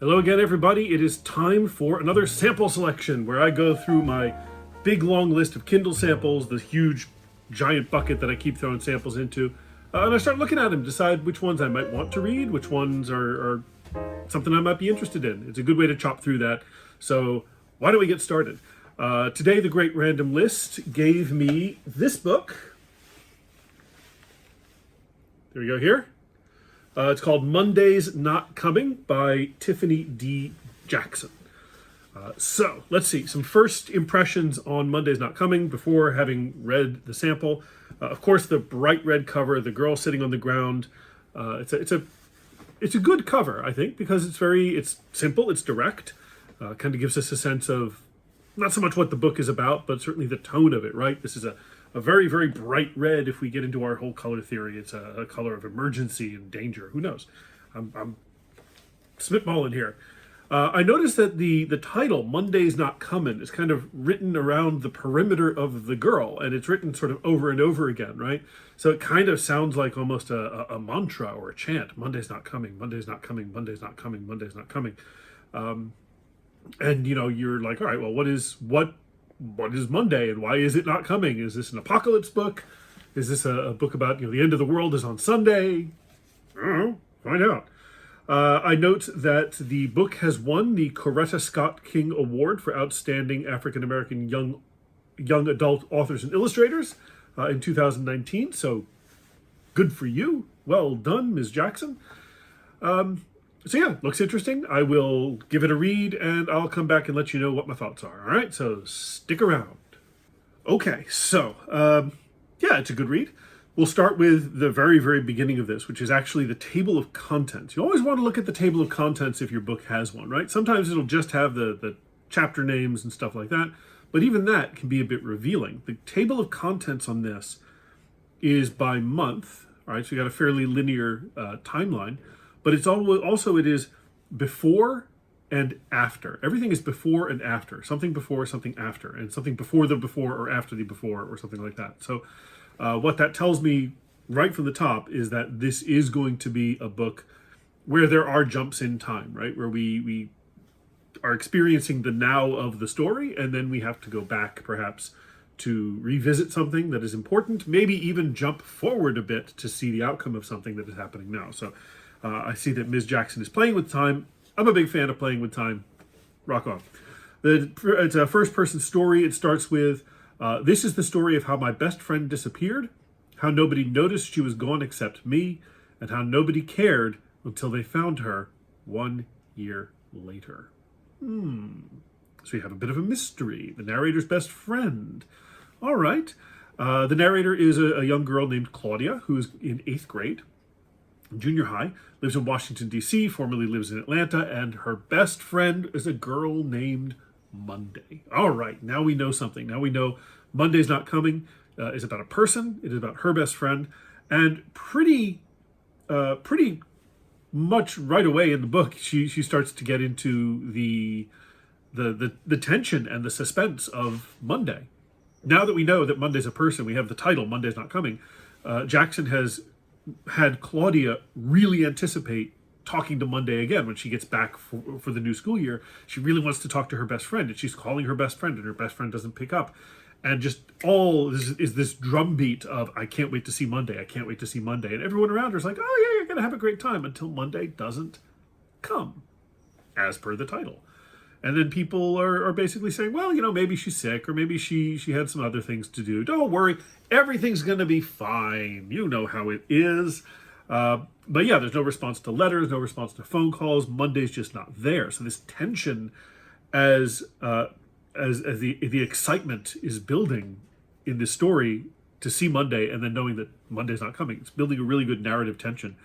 Hello again, everybody. It is time for another sample selection where I go through my big long list of Kindle samples, the huge giant bucket that I keep throwing samples into, and I start looking at them, decide which ones I might want to read, which ones are something I might be interested in. It's a good way to chop through that. So why don't we get started? Today, the Great Random List gave me this book. There we go here. It's called Monday's Not Coming by Tiffany D. Jackson. So let's see some first impressions on Monday's Not Coming before having read the sample. Of course, the bright red cover, the girl sitting on the ground. It's a good cover, I think, because it's simple, it's direct. Kind of gives us a sense of not so much what the book is about, but certainly the tone of it. Right, this is a very, very bright red. If we get into our whole color theory, it's a color of emergency and danger. Who knows? I'm spitballing here. I noticed that the title, Monday's Not Coming, is kind of written around the perimeter of the girl, and it's written sort of over and over again, right? So it kind of sounds like almost a mantra or a chant. Monday's not coming, Monday's not coming, Monday's not coming, Monday's not coming. And you're like, all right, well, what is Monday and why is it not coming? Is this an apocalypse book? Is this a book about the end of the world is on Sunday? I don't know. Find out. I note that the book has won the Coretta Scott King Award for Outstanding African American Young Adult Authors and Illustrators in 2019. So good for you. Well done, Ms. Jackson. So yeah, looks interesting. I will give it a read and I'll come back and let you know what my thoughts are. All right, so stick around. Okay, so yeah, it's a good read. We'll start with the very, very beginning of this, which is actually the table of contents. You always want to look at the table of contents if your book has one, right? Sometimes it'll just have the chapter names and stuff like that, but even that can be a bit revealing. The table of contents on this is by month, all right? So you got a fairly linear timeline. But it is before and after. Everything is before and after. Something before, something after, and something before the before or after the before or something like that. So what that tells me right from the top is that this is going to be a book where there are jumps in time, right? Where we are experiencing the now of the story, and then we have to go back perhaps to revisit something that is important, maybe even jump forward a bit to see the outcome of something that is happening now. So I see that Ms. Jackson is playing with time. I'm a big fan of playing with time. Rock on. It's a first-person story. It starts with, this is the story of how my best friend disappeared, how nobody noticed she was gone except me, and how nobody cared until they found her 1 year later. So we have a bit of a mystery. The narrator's best friend. All right. The narrator is a young girl named Claudia, who is in 8th grade. Junior high, lives in Washington, D.C., formerly lives in Atlanta, and her best friend is a girl named Monday. All right, now we know something. Now we know Monday's Not Coming is about a person. It is about her best friend, and pretty much right away in the book, she starts to get into the tension and the suspense of Monday. Now that we know that Monday's a person, we have the title, Monday's Not Coming. Jackson has had Claudia really anticipate talking to Monday again when she gets back for the new school year. She really wants to talk to her best friend, and she's calling her best friend, and her best friend doesn't pick up. And just all is this drumbeat of, I can't wait to see Monday, I can't wait to see Monday. And everyone around her is like, oh yeah, you're going to have a great time, until Monday doesn't come, as per the title. And then people are basically saying, well, maybe she's sick, or maybe she had some other things to do. Don't worry, everything's going to be fine. You know how it is. But yeah, there's no response to letters, no response to phone calls. Monday's just not there. So this tension as the excitement is building in this story to see Monday and then knowing that Monday's not coming. It's building a really good narrative tension.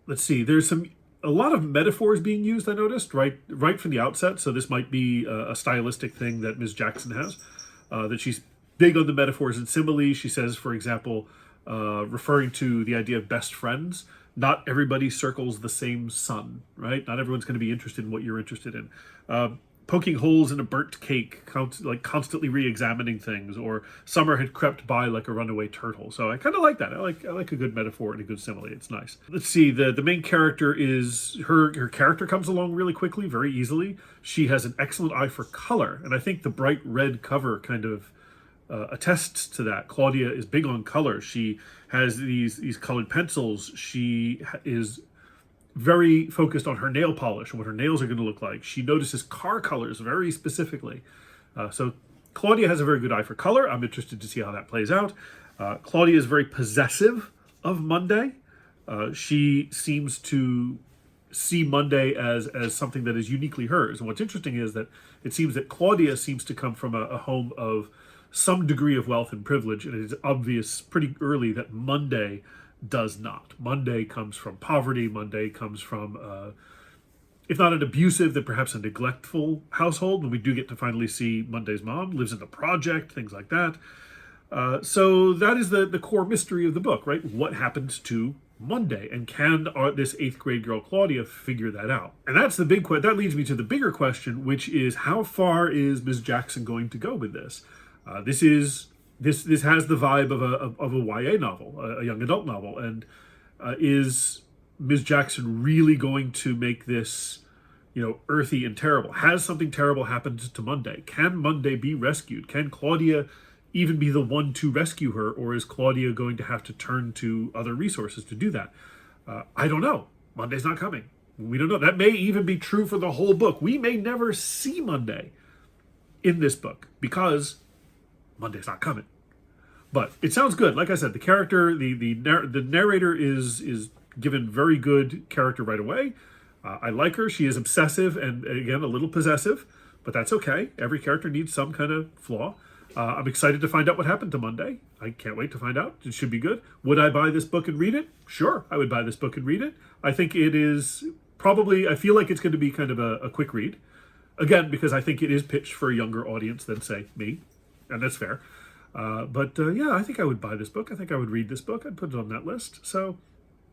Let's see, there's a lot of metaphors being used, I noticed, right from the outset. So this might be a stylistic thing that Ms. Jackson has, that she's big on the metaphors and similes. She says, for example, referring to the idea of best friends, not everybody circles the same sun, right? Not everyone's going to be interested in what you're interested in. poking holes in a burnt cake, like constantly re-examining things, or summer had crept by like a runaway turtle. So I kind of like that. I like a good metaphor and a good simile. It's nice. Let's see. The main character is her character comes along really quickly, very easily. She has an excellent eye for color, and I think the bright red cover kind of attests to that. Claudia is big on color. She has these colored pencils. She is very focused on her nail polish and what her nails are going to look like. She notices car colors very specifically. So Claudia has a very good eye for color. I'm interested to see how that plays out. Claudia is very possessive of Monday. She seems to see Monday as something that is uniquely hers. And what's interesting is that it seems that Claudia seems to come from a home of some degree of wealth and privilege, and it is obvious pretty early that Monday does not. Monday comes from poverty. Monday comes from, if not an abusive, then perhaps a neglectful household. And we do get to finally see Monday's mom, lives in the project, things like that. So that is the core mystery of the book, right? What happens to Monday? And can this 8th grade girl, Claudia, figure that out? And that's the big question. That leads me to the bigger question, which is how far is Ms. Jackson going to go with this? This has the vibe of a YA novel, a young adult novel, and is Ms. Jackson really going to make this, earthy and terrible? Has something terrible happened to Monday? Can Monday be rescued? Can Claudia even be the one to rescue her, or is Claudia going to have to turn to other resources to do that? I don't know. Monday's not coming. We don't know. That may even be true for the whole book. We may never see Monday in this book because Monday's not coming. But it sounds good. Like I said, the character, the narrator is given very good character right away. I like her. She is obsessive and, again, a little possessive, but that's okay. Every character needs some kind of flaw. I'm excited to find out what happened to Monday. I can't wait to find out. It should be good. Would I buy this book and read it? Sure, I would buy this book and read it. I think it is probably, I feel like it's going to be kind of a quick read. Again, because I think it is pitched for a younger audience than, say, me. And that's fair. Yeah, I think I would buy this book. I think I would read this book. I'd put it on that list. So,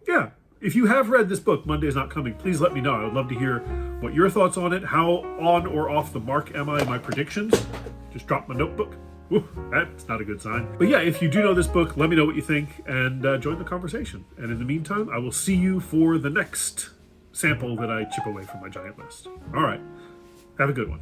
yeah, if you have read this book, Monday's Not Coming, please let me know. I would love to hear what your thoughts on it. How on or off the mark am I in my predictions? Just dropped my notebook. Ooh, that's not a good sign. But yeah, if you do know this book, let me know what you think and join the conversation. And in the meantime, I will see you for the next sample that I chip away from my giant list. All right, have a good one.